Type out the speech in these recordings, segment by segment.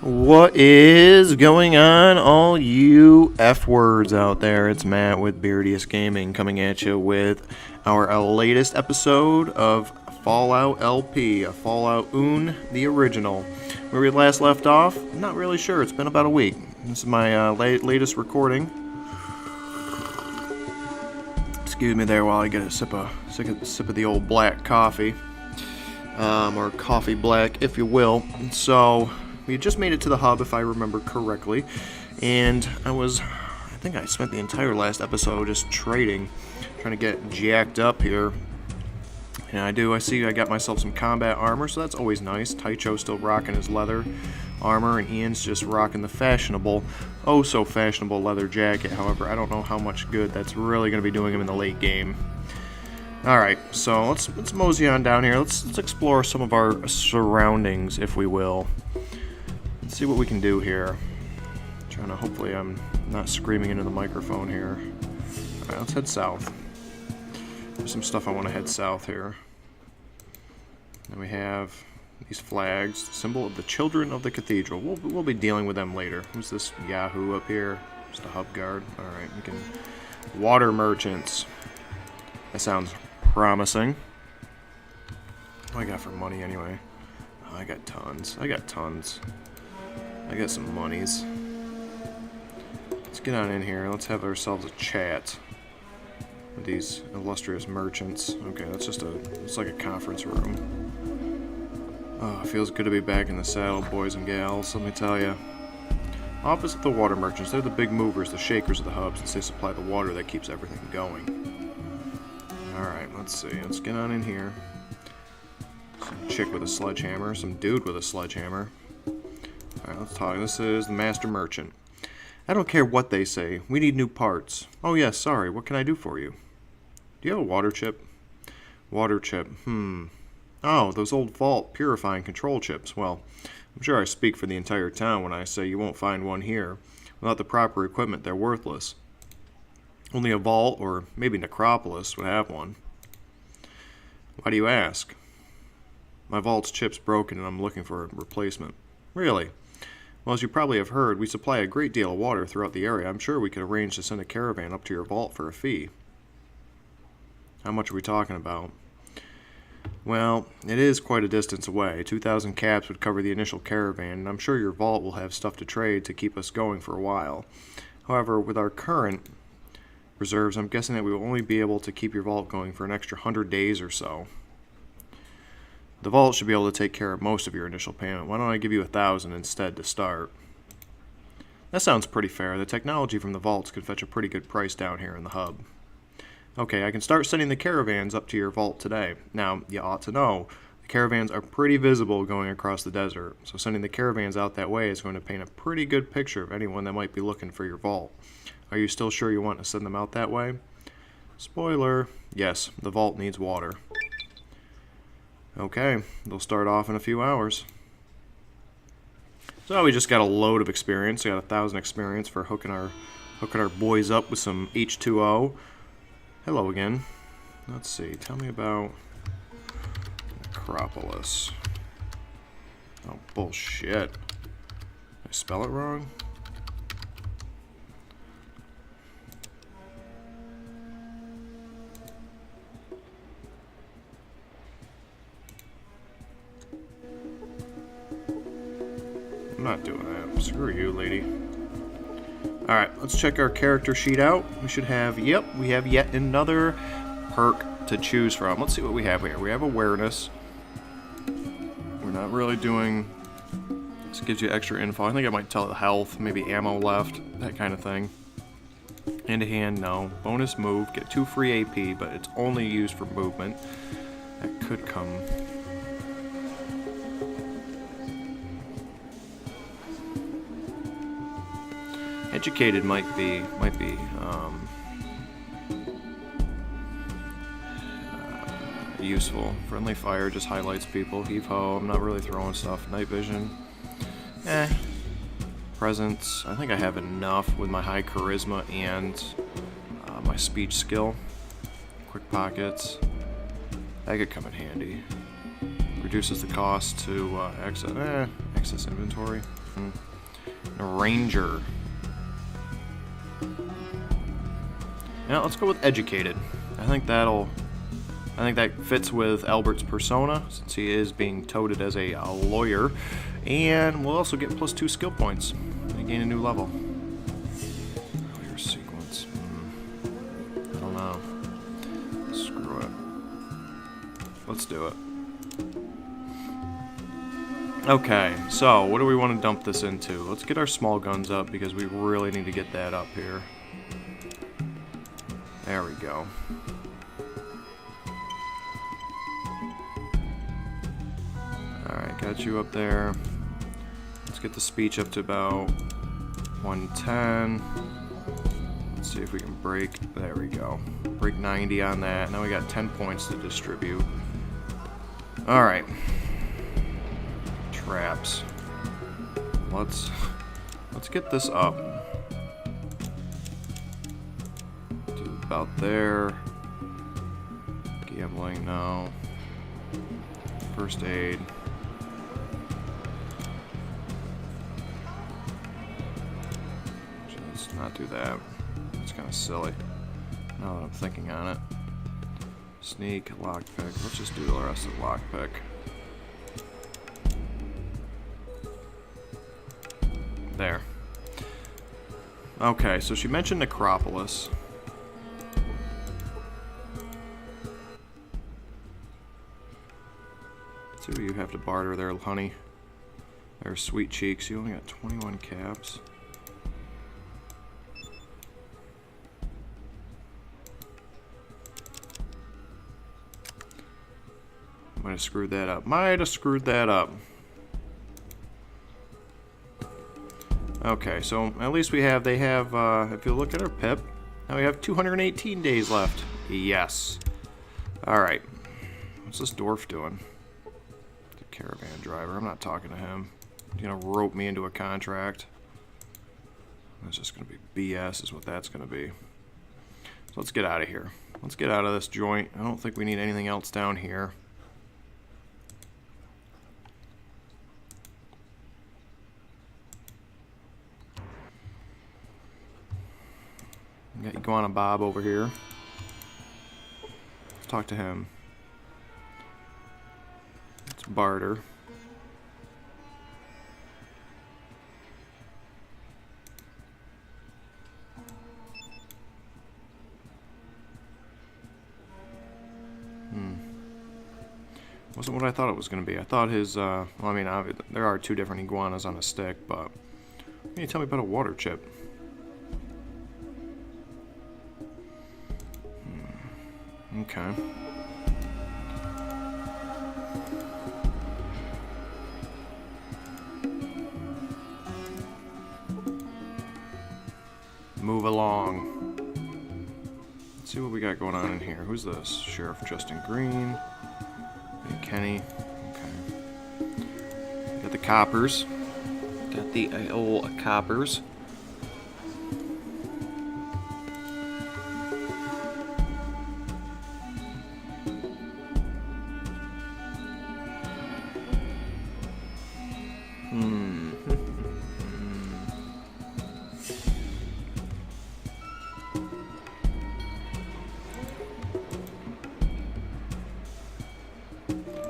What is going on, all you F words out there? It's Matt with Beardiest Gaming coming at you with our latest episode of Fallout LP, a Fallout Un, the original. Where we last left off, I'm not really sure. It's been about a week. This is my latest recording. Excuse me there while I get a sip of the old black coffee, or coffee black, if you will. So we just made it to the hub, if I remember correctly, and I think I spent the entire last episode just trading, trying to get jacked up here. And I see I got myself some combat armor, so that's always nice. Taicho's still rocking his leather armor, and Ian's just rocking the fashionable, oh so fashionable leather jacket. However, I don't know how much good that's really going to be doing him in the late game. Alright, so let's mosey on down here. Let's explore some of our surroundings, if we will. Let's see what we can do here. Hopefully I'm not screaming into the microphone here. Alright, let's head south. There's some stuff I want to head south here. Then we have these flags, the symbol of the Children of the Cathedral. We'll be dealing with them later. Who's this Yahoo up here? Just a hub guard. Alright, we can... Water merchants. That sounds promising. What do I got for money anyway? Oh, I got tons. I got some monies. Let's get on in here. Let's have ourselves a chat with these illustrious merchants. Okay, it's like a conference room. Oh, it feels good to be back in the saddle, boys and gals, let me tell you. Office of the Water Merchants. They're the big movers, the shakers of the hub, since they supply the water that keeps everything going. Alright, let's see. Let's get on in here. Some chick with a sledgehammer, some dude with a sledgehammer. Alright, let's talk. This is the Master Merchant. I don't care what they say. We need new parts. Oh, yes, sorry. What can I do for you? Do you have a water chip? Water chip. Oh, those old vault purifying control chips. Well, I'm sure I speak for the entire town when I say you won't find one here. Without the proper equipment, they're worthless. Only a vault, or maybe Necropolis, would have one. Why do you ask? My vault's chip's broken and I'm looking for a replacement. Really? Well, as you probably have heard, we supply a great deal of water throughout the area. I'm sure we could arrange to send a caravan up to your vault for a fee. How much are we talking about? Well, it is quite a distance away. 2,000 caps would cover the initial caravan, and I'm sure your vault will have stuff to trade to keep us going for a while. However, with our current reserves, I'm guessing that we will only be able to keep your vault going for an extra 100 days or so. The vault should be able to take care of most of your initial payment. Why don't I give you 1,000 instead to start? That sounds pretty fair. The technology from the vaults could fetch a pretty good price down here in the hub. Okay, I can start sending the caravans up to your vault today. Now, you ought to know, the caravans are pretty visible going across the desert, so sending the caravans out that way is going to paint a pretty good picture of anyone that might be looking for your vault. Are you still sure you want to send them out that way? Spoiler, yes, the vault needs water. Okay, they'll start off in a few hours. So we just got a load of experience. We got 1,000 experience for hooking our boys up with some H2O. Hello again. Let's see. Tell me about Necropolis. Oh bullshit! Did I spell it wrong? I'm not doing that. Screw you, lady. Alright, let's check our character sheet out. We should have, yep, we have yet another perk to choose from. Let's see what we have here. We have awareness. We're not really doing... This gives you extra info. I think I might tell it health, maybe ammo left, that kind of thing. Hand-to-hand, no. Bonus move, get 2 free AP, but it's only used for movement. That could come... Educated might be useful. Friendly fire just highlights people. Heave ho. I'm not really throwing stuff. Night vision. Presence. I think I have enough with my high charisma and my speech skill. Quick pockets. That could come in handy. Reduces the cost to exit. Access inventory. A ranger. Now let's go with educated. I think that fits with Albert's persona, since he is being touted as a lawyer. And we'll also get +2 skill points and gain a new level. Clear sequence. I don't know. Screw it. Let's do it. Okay, so what do we want to dump this into? Let's get our small guns up because we really need to get that up here. There we go. Alright, got you up there. Let's get the speech up to about 110. Let's see if we can break. There we go. Break 90 on that. Now we got 10 points to distribute. Alright. Traps. Let's get this up. Do about there. Gambling, no. First aid. Let's not do that. It's kind of silly. Now that I'm thinking on it. Sneak, lockpick. Let's just do the rest of lockpick. There. Okay, so she mentioned Necropolis. Let's see what you have to barter there, honey. There's sweet cheeks. You only got 21 caps. Might have screwed that up. Might have screwed that up. Okay, so at least they have, if you look at our pip, now we have 218 days left. Yes. Alright. What's this dwarf doing? The caravan driver. I'm not talking to him. He's gonna rope me into a contract. That's just gonna be BS is what that's gonna be. So let's get out of here. Let's get out of this joint. I don't think we need anything else down here. Got Iguana Bob over here. Let's talk to him. Let's barter. Wasn't what I thought it was going to be. I thought his, well, I mean, there are 2 different iguanas on a stick, but can you tell me about a water chip? Okay. Move along. Let's see what we got going on in here. Who's this? Sheriff Justin Green. And Kenny. Okay. Got the coppers. Got the old coppers.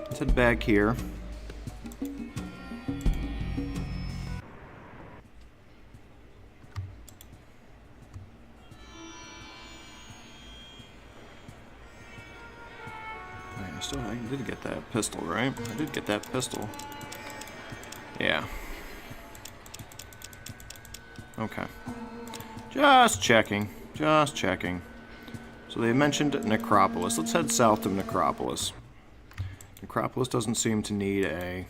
Let's head back here. I did get that pistol, right? I did get that pistol. Yeah. Okay. Just checking. Just checking. So they mentioned Necropolis. Let's head south to Necropolis. Necropolis doesn't seem to need a...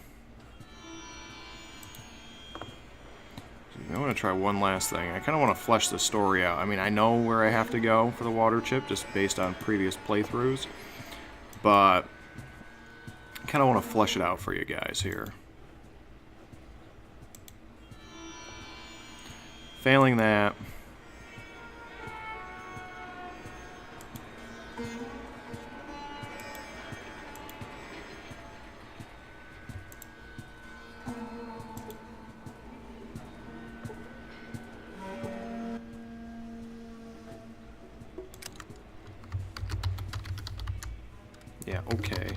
I want to try one last thing. I kind of want to flesh the story out. I mean, I know where I have to go for the water chip, just based on previous playthroughs. But I kind of want to flesh it out for you guys here. Failing that... Okay.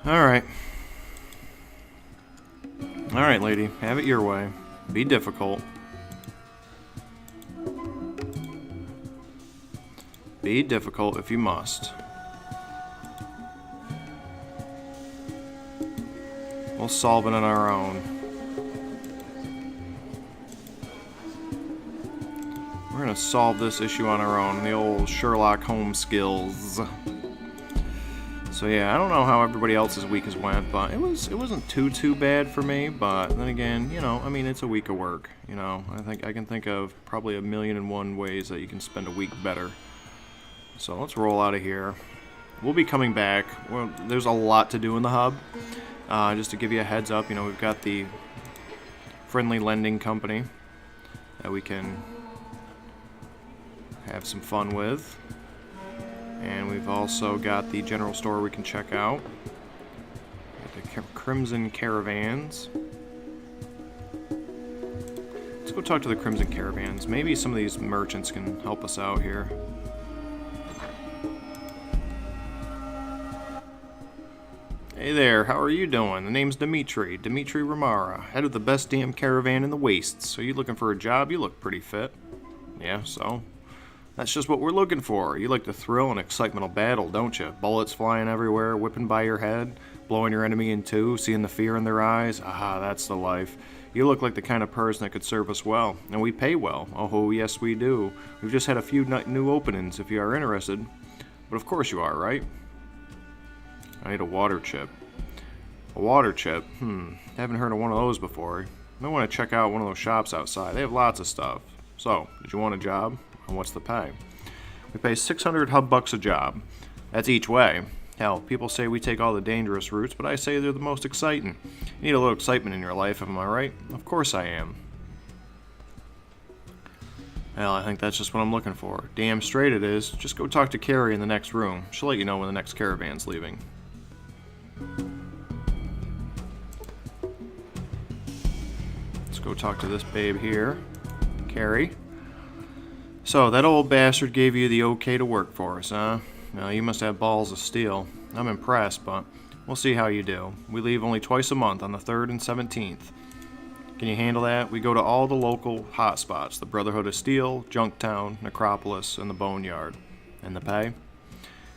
Alright. Alright, lady. Have it your way. Be difficult. Be difficult if you must. We'll solve it on our own. We're gonna solve this issue on our own. The old Sherlock Holmes skills. So yeah, I don't know how everybody else's week has went, but it wasn't too bad for me. But then again, you know, I mean, it's a week of work. You know, I think I can think of probably 1,000,001 ways that you can spend a week better. So let's roll out of here. We'll be coming back. Well, there's a lot to do in the hub. Just to give you a heads up, you know, we've got the friendly lending company that we can have some fun with. And we've also got the general store we can check out. The Crimson Caravans. Let's go talk to the Crimson Caravans. Maybe some of these merchants can help us out here. Hey there, how are you doing? The name's Dmitry Remora, head of the best damn caravan in the wastes. So you looking for a job? You look pretty fit. Yeah, so that's just what we're looking for. You like the thrill and excitement of battle, don't you? Bullets flying everywhere, whipping by your head, blowing your enemy in two, seeing the fear in their eyes. Aha, that's the life. You look like the kind of person that could serve us well, and we pay well. Oh, yes, we do. We've just had a few new openings if you are interested. But of course you are, right? I need a water chip. A water chip? Haven't heard of one of those before. You might want to check out one of those shops outside. They have lots of stuff. So, did you want a job? And what's the pay? We pay 600 hub bucks a job. That's each way. Hell, people say we take all the dangerous routes, but I say they're the most exciting. You need a little excitement in your life, am I right? Of course I am. Well, I think that's just what I'm looking for. Damn straight it is. Just go talk to Carrie in the next room. She'll let you know when the next caravan's leaving. Let's go talk to this babe here. Carrie. So, that old bastard gave you the okay to work for us, huh? Well, you must have balls of steel. I'm impressed, but we'll see how you do. We leave only twice a month, on the 3rd and 17th. Can you handle that? We go to all the local hotspots, the Brotherhood of Steel, Junktown, Necropolis, and the Boneyard. And the pay?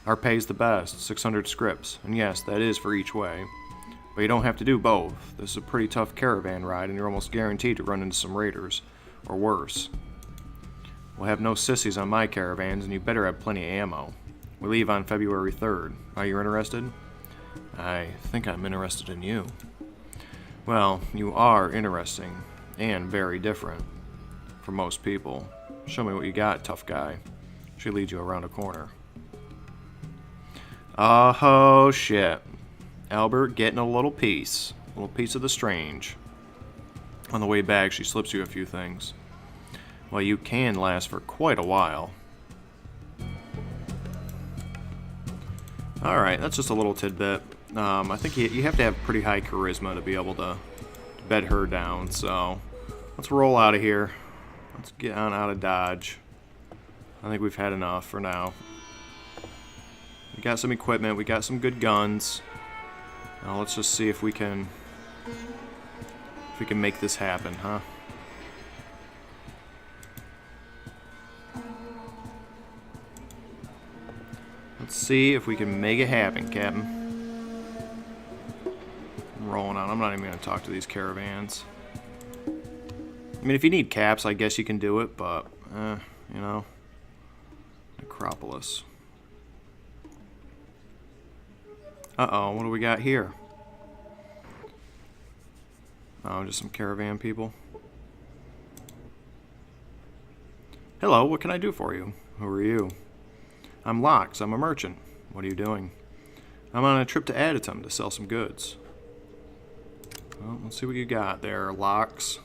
Our pay's the best, 600 scripts. And yes, that is for each way. But you don't have to do both. This is a pretty tough caravan ride, and you're almost guaranteed to run into some raiders. Or worse. We'll have no sissies on my caravans, and you better have plenty of ammo. We leave on February 3rd. Are you interested? I think I'm interested in you. Well, you are interesting, and very different. For most people. Show me what you got, tough guy. She leads you around a corner. Oh, shit. Albert getting a little piece of the strange. On the way back, she slips you a few things. Well, you can last for quite a while. Alright, that's just a little tidbit. I think you have to have pretty high charisma to be able to bed her down, so let's roll out of here. Let's get on out of Dodge. I think we've had enough for now. We got some equipment, we got some good guns. Now let's just see if we can make this happen, huh? Let's see if we can make it happen, Captain. I'm rolling on. I'm not even going to talk to these caravans. I mean, if you need caps, I guess you can do it, but, you know. Necropolis. Uh-oh, what do we got here? Oh, just some caravan people. Hello, what can I do for you? Who are you? I'm Lox, I'm a merchant. What are you doing? I'm on a trip to Aditum to sell some goods. Well, let's see what you got there, Lox.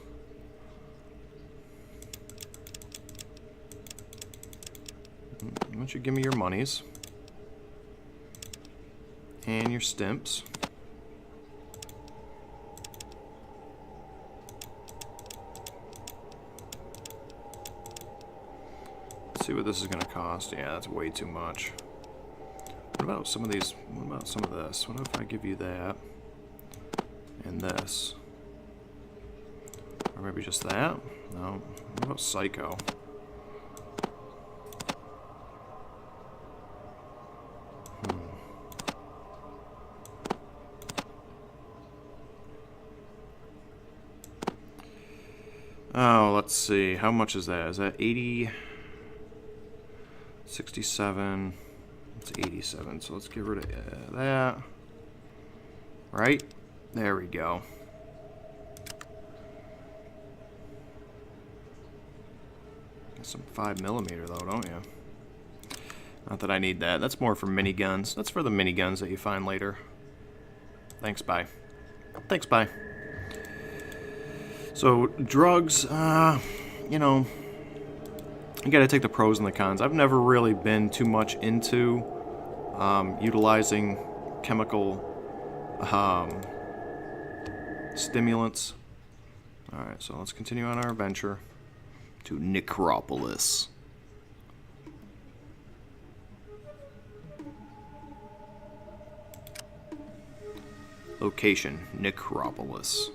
Why don't you give me your monies? And your stimps. see what this is going to cost. Yeah, that's way too much. What about some of these? What about some of this? What if I give you that and this? Or maybe just that? No. What about Psycho? Oh, let's see. How much is that? Is that 80? 67. It's 87. So let's get rid of that. Right? There we go. Got some 5mm though, don't you? Not that I need that. That's more for miniguns. That's for the miniguns that you find later. Thanks, bye. Thanks, bye. So, drugs, you know, you gotta take the pros and the cons. I've never really been too much into utilizing chemical stimulants. Alright, so let's continue on our adventure to Necropolis. Location, Necropolis.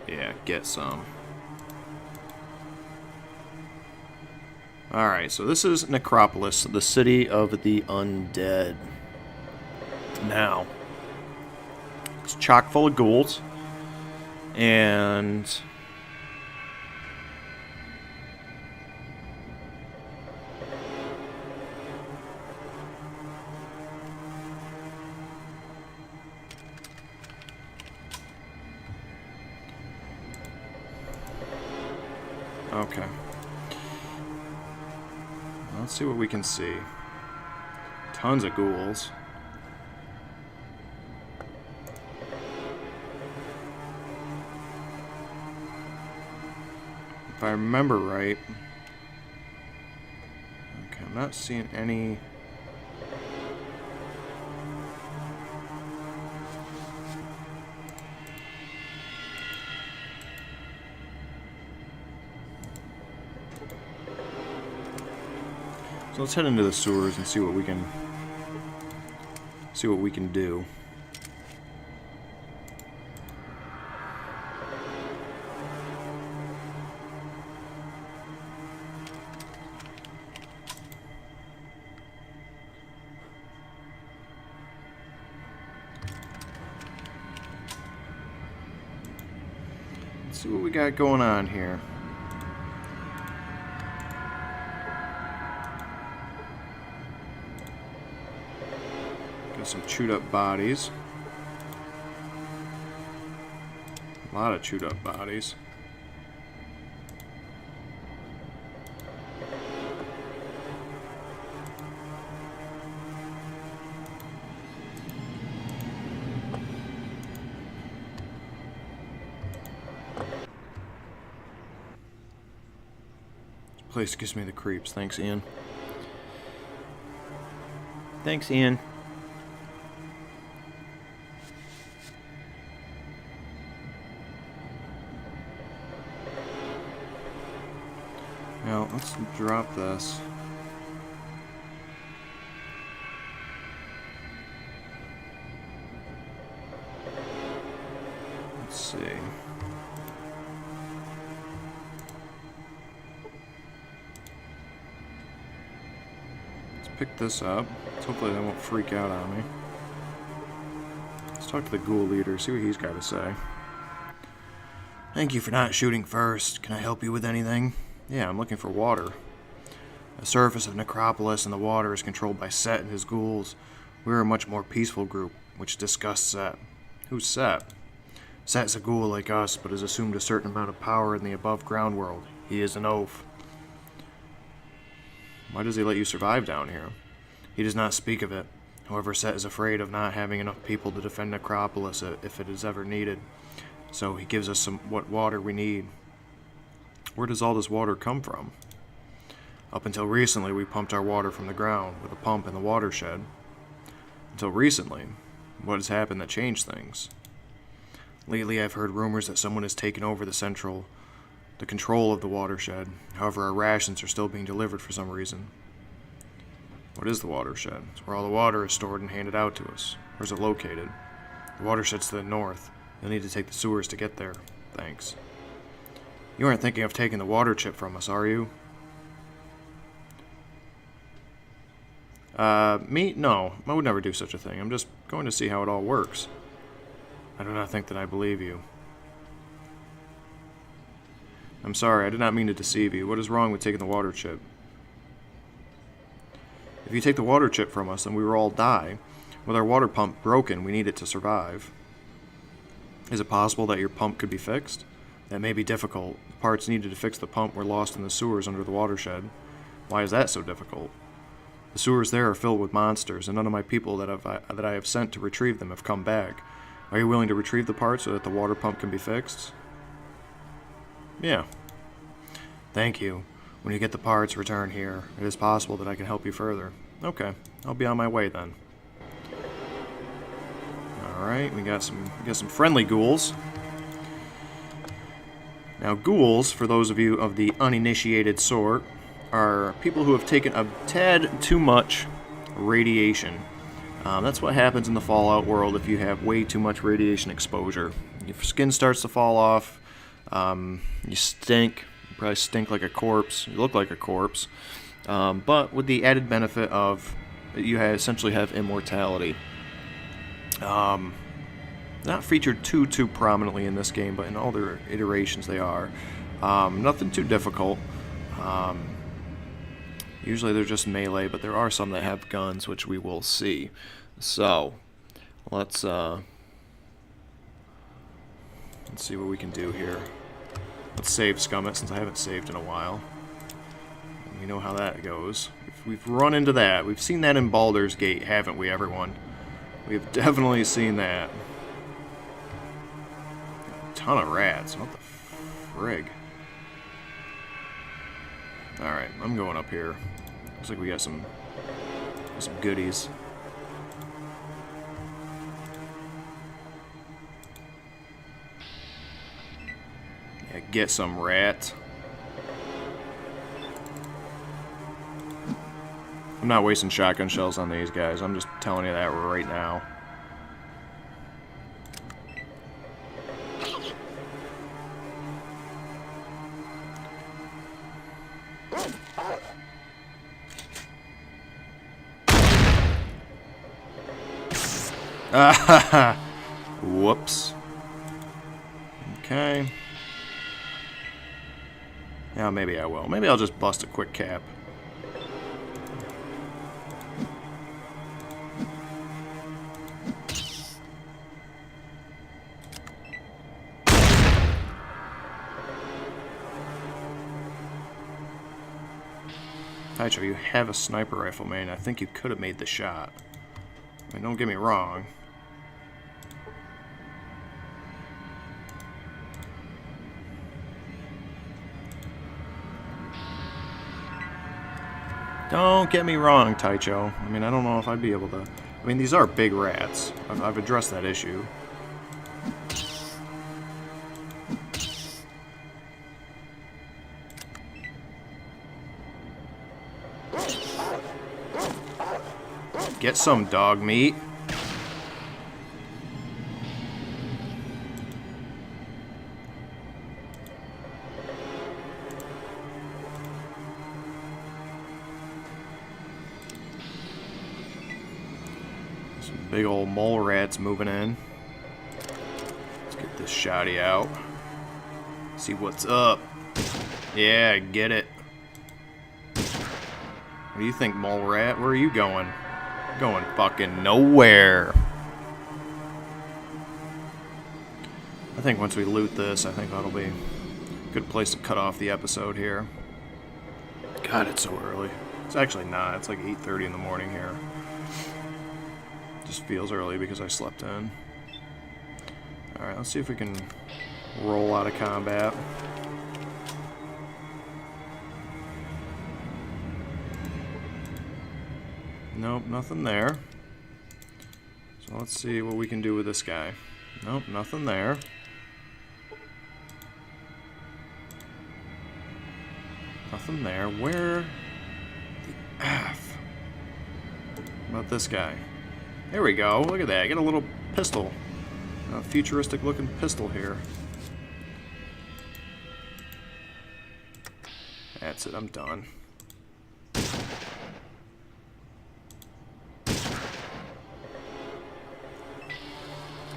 Yeah, get some. Alright, so this is Necropolis, the city of the undead. Now, it's chock full of ghouls, and okay. Let's see what we can see. Tons of ghouls. If I remember right. Okay, I'm not seeing any. So let's head into the sewers and see what we can do. Let's see what we got going on here. Some chewed up bodies. A lot of chewed up bodies. This place gives me the creeps. Thanks, Ian. Thanks, Ian. Now, let's drop this. Let's see. Let's pick this up. Hopefully they won't freak out on me. Let's talk to the ghoul leader, see what he's got to say. Thank you for not shooting first. Can I help you with anything? Yeah, I'm looking for water. The surface of Necropolis and the water is controlled by Set and his ghouls. We're a much more peaceful group, which disgusts Set. Who's Set? Set's a ghoul like us, but has assumed a certain amount of power in the above-ground world. He is an oaf. Why does he let you survive down here? He does not speak of it. However, Set is afraid of not having enough people to defend Necropolis if it is ever needed. So he gives us what water we need. Where does all this water come from? Up until recently, we pumped our water from the ground with a pump in the watershed. Until recently, what has happened that changed things? Lately, I've heard rumors that someone has taken over the control of the watershed. However, our rations are still being delivered for some reason. What is the watershed? It's where all the water is stored and handed out to us. Where's it located? The watershed's to the north. You'll need to take the sewers to get there. Thanks. You aren't thinking of taking the water chip from us, are you? Me? No. I would never do such a thing. I'm just going to see how it all works. I do not think that I believe you. I'm sorry, I did not mean to deceive you. What is wrong with taking the water chip? If you take the water chip from us, then we will all die. With our water pump broken, we need it to survive. Is it possible that your pump could be fixed? That may be difficult. The parts needed to fix the pump were lost in the sewers under the watershed. Why is that so difficult? The sewers there are filled with monsters, and none of my people that I have sent to retrieve them have come back. Are you willing to retrieve the parts so that the water pump can be fixed? Yeah. Thank you. When you get the parts, return here. It is possible that I can help you further. Okay, I'll be on my way then. Alright, we got some friendly ghouls. Now, ghouls, for those of you of the uninitiated sort, are people who have taken a tad too much radiation. That's what happens in the Fallout world if you have way too much radiation exposure. Your skin starts to fall off, you stink, you probably stink like a corpse, you look like a corpse, but with the added benefit of you essentially have immortality. Not featured too prominently in this game, but in all their iterations they are. Nothing too difficult. Usually they're just melee, but there are some that have guns, which we will see. So, let's see what we can do here. Let's save Scummit, since I haven't saved in a while. And we know how that goes. We've run into that. We've seen that in Baldur's Gate, haven't we, everyone? We've definitely seen that. A ton of rats. What the frig? Alright, I'm going up here. Looks like we got some goodies. Yeah, get some rat. I'm not wasting shotgun shells on these guys. I'm just telling you that right now. Whoops. Okay. Yeah, maybe I will. Maybe I'll just bust a quick cap. Taicho, you have a sniper rifle, man. I think you could have made the shot. I mean, don't get me wrong. Don't get me wrong, Taicho. I mean, I don't know if I'd be able to... I mean, these are big rats. I've addressed that issue. Get some dog meat. Some big old mole rats moving in. Let's get this shotty out. See what's up. Yeah, get it. What do you think, mole rat? Where are you going? Going fucking nowhere. I think once we loot this, I think that'll be a good place to cut off the episode here. God, it's so early. It's actually not. It's like 8:30 in the morning here. Just feels early because I slept in. Alright, let's see if we can roll out of combat. Nope, nothing there. So let's see what we can do with this guy. Nope, nothing there. Nothing there. Where the F? What about this guy? There we go. Look at that. I got a little pistol. A futuristic looking pistol here. That's it. I'm done.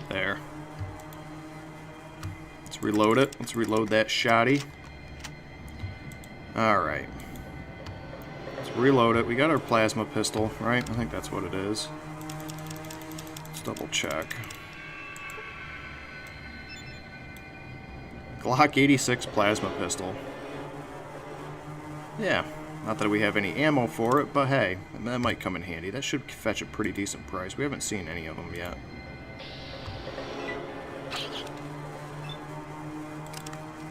There. Let's reload it. Let's reload that shotty. Alright. Let's reload it. We got our plasma pistol, right? I think that's what it is. Let's double check. Glock 86 plasma pistol. Yeah. Not that we have any ammo for it, but hey, that might come in handy. That should fetch a pretty decent price. We haven't seen any of them yet.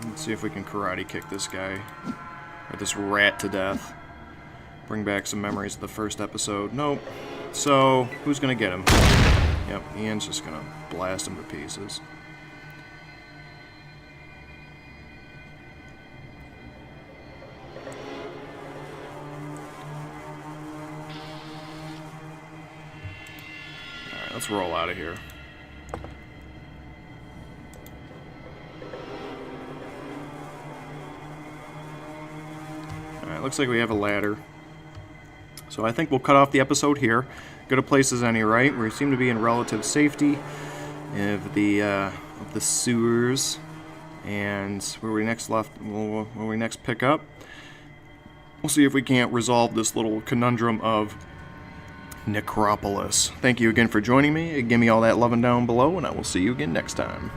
Let's see if we can karate kick this guy, or this rat, to death. Bring back some memories of the first episode. Nope. So, who's gonna get him? Yep, Ian's just gonna blast him to pieces. Alright, let's roll out of here. Looks like we have a ladder. So I think we'll cut off the episode here. Good a place as any, right? We seem to be in relative safety of the sewers. And where we next pick up, we'll see if we can't resolve this little conundrum of Necropolis. Thank you again for joining me. Give me all that loving down below, and I will see you again next time.